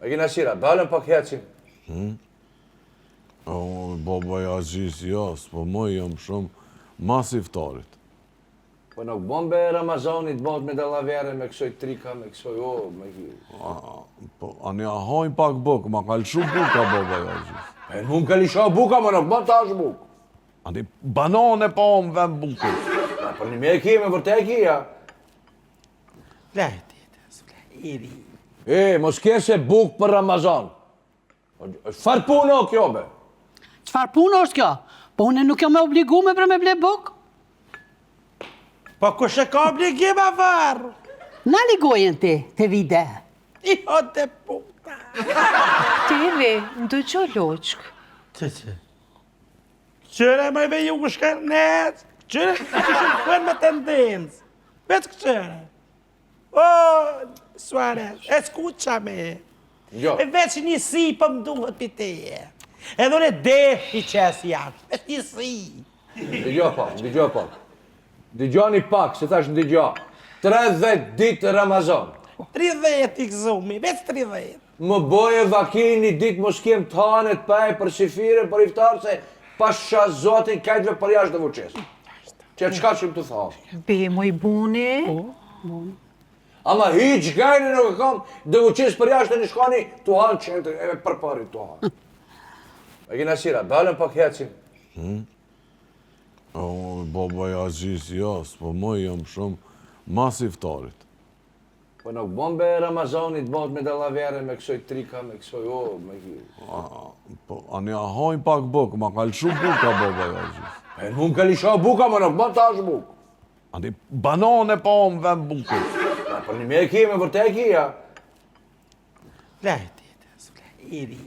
E kina shira, dalën pak heqin. Baba ja gjisi jas, po më jam shumë mas iftarit. Po nuk bombe Ramazanit bot me dallavere, me kësoj trika, me kësoj me ki. Po, anë ja hajnë pak buk, ma kalëshu buka baba ja gjisi. E në mund ka lisha buka, më nuk bën tash buk. Ani banane pa më vend bukës. Për një me e ki, me vërte e ki, ja. Iri. Mos kese buk për Ramazan. Çfarë punë o kjo, be? Çfarë punë është kjo? Po unë nuk jam e obligume për me ble buk? Po kush e ka obligim a varë? Na ligojen ti, te vide. I hote puta. Tevi, ndëgjo loqk. Që? Qëre me ve ju shkarnet? Qëre që shkën me tendencë? Vetë këqëre. Suarez, escúchame. Jo. E veç një si për më duhet për teje. Edhe unë e defi që esë jashtë. Veç një si. Dëgjo pak. Dëgjoni pak, se thash dëgjo. 30 ditë Ramazan. 30 i këzumi, veç 30. Më boje vakini ditë mos kem të hanet pa e për shifire, për iftar, se pasha zotin kajtve për jashtë dhe vëqes. Që qka që më të thash? Be, moj buni. Ama hiq gajnë nuk e kam, dhe vëqes për jashtë në shkani, të hanë qëndë, e për pari të hanë. E kina shira, dalën pak heqin. Baba ja gjisi jas, po më jam shumë mas iftarit. Po nuk bombe Ramazanit bot me dallavere, me kësoj trika, me kësoj me ki. Po, anë ja hajnë pak buk, ma kalëshu buka baba ja gjisi. E në mund ka lisha buka, më nuk bën tash buk. Ani banane pa më vend bukës. Për një me e ki, me vërte e ki, ja. Iri.